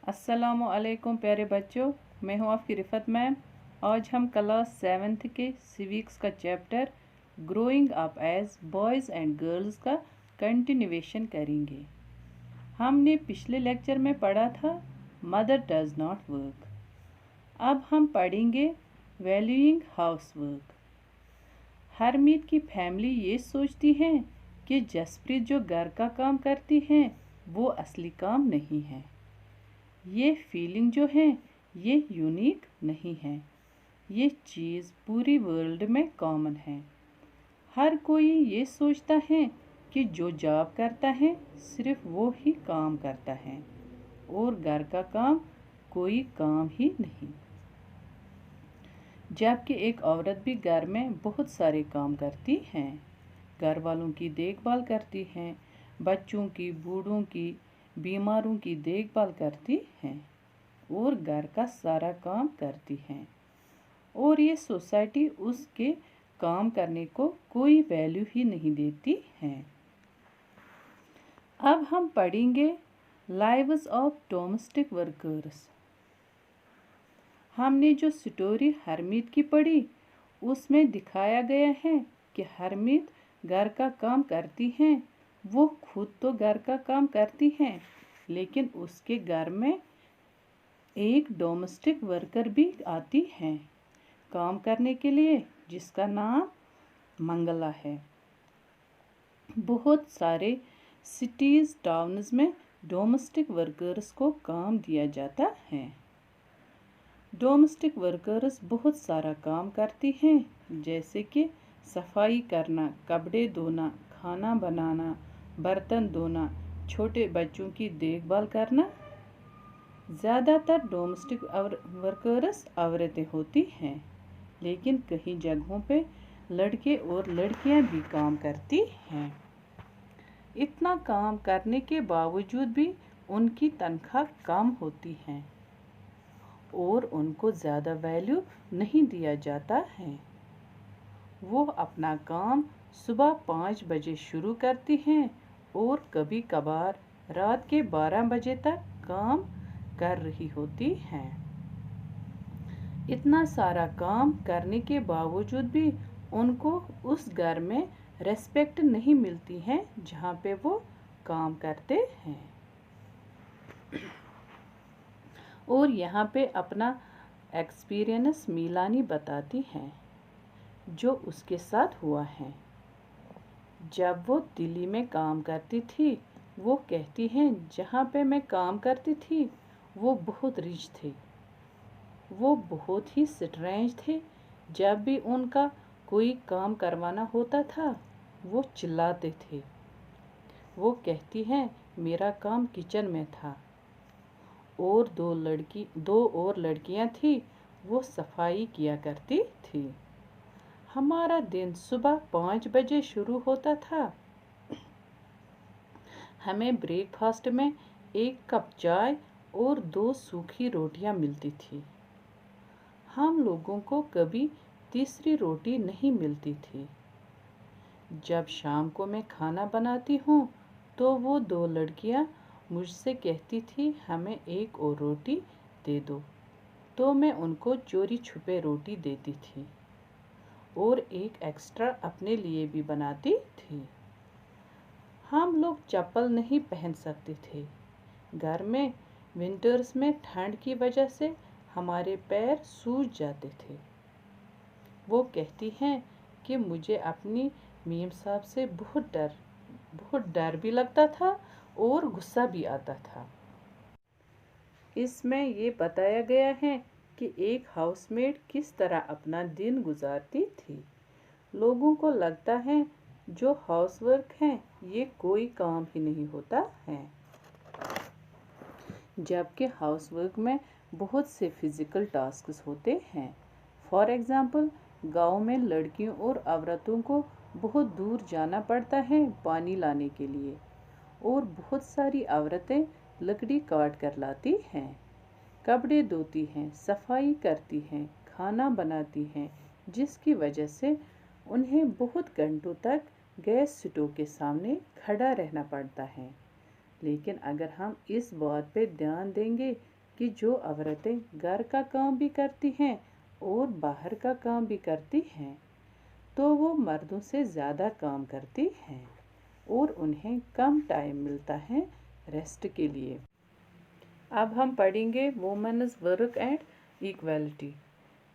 अस्सलामुअलैकुम प्यारे बच्चों, मैं हूं आपकी रिफ़त मैम। आज हम क्लास 7th के सिविक्स का chapter growing up as boys and girls का कंटिन्यूएशन करेंगे। हमने पिछले लेक्चर में पढ़ा था मदर डज नॉट वर्क। अब हम पढ़ेंगे वैल्यूइंग हाउस वर्क। हरमीत की फैमिली ये सोचती है कि जसप्रीत जो घर का काम करती है वो असली काम नहीं है। ये फीलिंग जो है ये यूनिक नहीं है, ये चीज़ पूरी वर्ल्ड में कॉमन है। हर कोई ये सोचता है कि जो जॉब करता है सिर्फ वो ही काम करता है और घर का काम कोई काम ही नहीं। जबकि एक औरत भी घर में बहुत सारे काम करती है, घर वालों की देखभाल करती है, बच्चों की, बूढ़ों की, बीमारों की देखभाल करती है और घर का सारा काम करती है, और ये सोसाइटी उसके काम करने को कोई वैल्यू ही नहीं देती है। अब हम पढ़ेंगे लाइव्स ऑफ डोमेस्टिक वर्कर्स। हमने जो स्टोरी हरमीत की पढ़ी उसमें दिखाया गया है कि हरमीत घर का काम करती हैं। वो खुद तो घर का काम करती हैं, लेकिन उसके घर में एक डोमेस्टिक वर्कर भी आती है काम करने के लिए, जिसका नाम मंगला है। बहुत सारे सिटीज़, टाउन्स में डोमेस्टिक वर्कर्स को काम दिया जाता है। डोमेस्टिक वर्कर्स बहुत सारा काम करती हैं, जैसे कि सफाई करना, कपड़े धोना, खाना बनाना, बर्तन धोना, छोटे बच्चों की देखभाल करना। ज़्यादातर डोमेस्टिक वर्कर्स औरतें होती हैं, लेकिन कई जगहों पे लड़के और लड़कियां भी काम करती हैं। इतना काम करने के बावजूद भी उनकी तनख्वाह कम होती है और उनको ज़्यादा वैल्यू नहीं दिया जाता है। वो अपना काम सुबह 5 बजे शुरू करती हैं और कभी कभार रात के 12 बजे तक काम कर रही होती हैं। इतना सारा काम करने के बावजूद भी उनको उस घर में रेस्पेक्ट नहीं मिलती है जहाँ पे वो काम करते हैं। और यहाँ पे अपना एक्सपीरियंस मीलानी बताती हैं जो उसके साथ हुआ है। जब वो दिल्ली में काम करती थी, वो कहती हैं जहाँ पे मैं काम करती थी वो बहुत रिच थे, वो बहुत ही स्ट्रेंज थे। जब भी उनका कोई काम करवाना होता था वो चिल्लाते थे। वो कहती हैं मेरा काम किचन में था और दो और लड़कियां थी, वो सफाई किया करती थी। हमारा दिन सुबह 5 बजे शुरू होता था। हमें ब्रेकफास्ट में 1 कप चाय और 2 सूखी रोटियां मिलती थी। हम लोगों को कभी तीसरी रोटी नहीं मिलती थी। जब शाम को मैं खाना बनाती हूँ तो वो 2 लड़कियां मुझसे कहती थी हमें 1 और रोटी दे दो, तो मैं उनको चोरी छुपे रोटी देती थी और 1 एक्स्ट्रा अपने लिए भी बनाती थी। हम लोग चप्पल नहीं पहन सकते थे। घर में विंटर्स में ठंड की वजह से हमारे पैर सूज जाते थे। वो कहती हैं कि मुझे अपनी मीम साहब से बहुत डर भी लगता था और गुस्सा भी आता था। इसमें ये बताया गया है कि एक हाउसमेड किस तरह अपना दिन गुजारती थी। लोगों को लगता है जो हाउसवर्क है ये कोई काम ही नहीं होता है, जबकि हाउसवर्क में बहुत से फिज़िकल टास्क्स होते हैं। फॉर एग्ज़ाम्पल, गांव में लड़कियों और औरतों को बहुत दूर जाना पड़ता है पानी लाने के लिए, और बहुत सारी औरतें लकड़ी काट कर लाती हैं, कपड़े धोती हैं, सफाई करती हैं, खाना बनाती हैं, जिसकी वजह से उन्हें बहुत घंटों तक गैस स्टोव के सामने खड़ा रहना पड़ता है। लेकिन अगर हम इस बात पे ध्यान देंगे कि जो औरतें घर का काम भी करती हैं और बाहर का काम भी करती हैं तो वो मर्दों से ज़्यादा काम करती हैं और उन्हें कम टाइम मिलता है रेस्ट के लिए। अब हम पढ़ेंगे वुमेन्स वर्क एंड इक्वलिटी।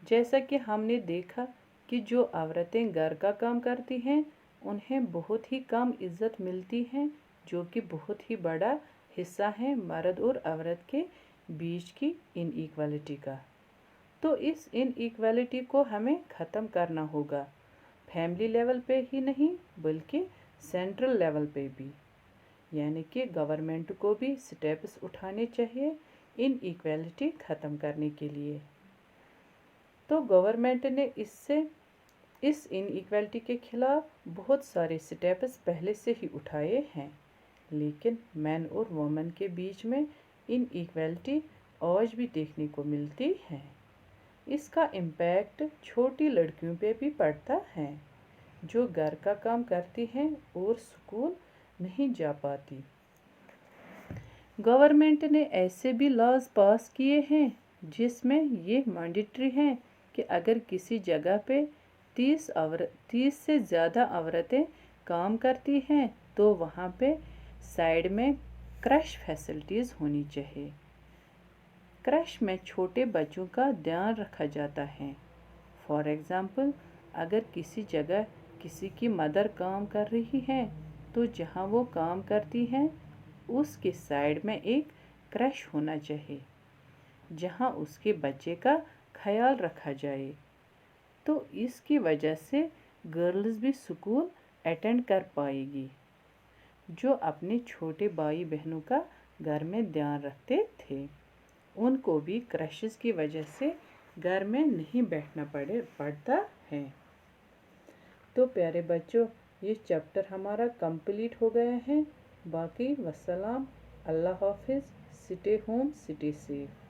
जैसा कि हमने देखा कि जो औरतें घर का काम करती हैं उन्हें बहुत ही कम इज्जत मिलती है, जो कि बहुत ही बड़ा हिस्सा है मर्द और औरत के बीच की इनइक्वालिटी का। तो इस इनइक्वालिटी को हमें ख़त्म करना होगा, फैमिली लेवल पे ही नहीं बल्कि सेंट्रल लेवल पे भी, यानी कि गवर्नमेंट को भी स्टेप्स उठाने चाहिए इनइक्वालिटी ख़त्म करने के लिए। तो गवर्नमेंट ने इस इनइक्वालिटी के खिलाफ बहुत सारे स्टेप्स पहले से ही उठाए हैं, लेकिन मैन और वुमेन के बीच में इनइक्वालिटी आज भी देखने को मिलती है। इसका इम्पैक्ट छोटी लड़कियों पे भी पड़ता है जो घर का काम करती हैं और स्कूल नहीं जा पाती। गवर्नमेंट ने ऐसे भी लॉज पास किए हैं जिसमें ये मैंडेटरी है कि अगर किसी जगह पे 30 से ज़्यादा औरतें काम करती हैं तो वहाँ पे साइड में क्रश फैसिलिटीज़ होनी चाहिए। क्रश में छोटे बच्चों का ध्यान रखा जाता है। फॉर एग्ज़ाम्पल, अगर किसी जगह किसी की मदर काम कर रही है तो जहाँ वो काम करती हैं उसके साइड में एक क्रश होना चाहिए जहाँ उसके बच्चे का ख्याल रखा जाए। तो इसकी वजह से गर्ल्स भी स्कूल अटेंड कर पाएगी जो अपने छोटे भाई बहनों का घर में ध्यान रखते थे। उनको भी क्रशेस की वजह से घर में नहीं बैठना पड़ता है। तो प्यारे बच्चों, ये चैप्टर हमारा कंप्लीट हो गया है। बाकी वस्सलाम, अल्लाह हाफिज़, स्टे होम, स्टे सेफ।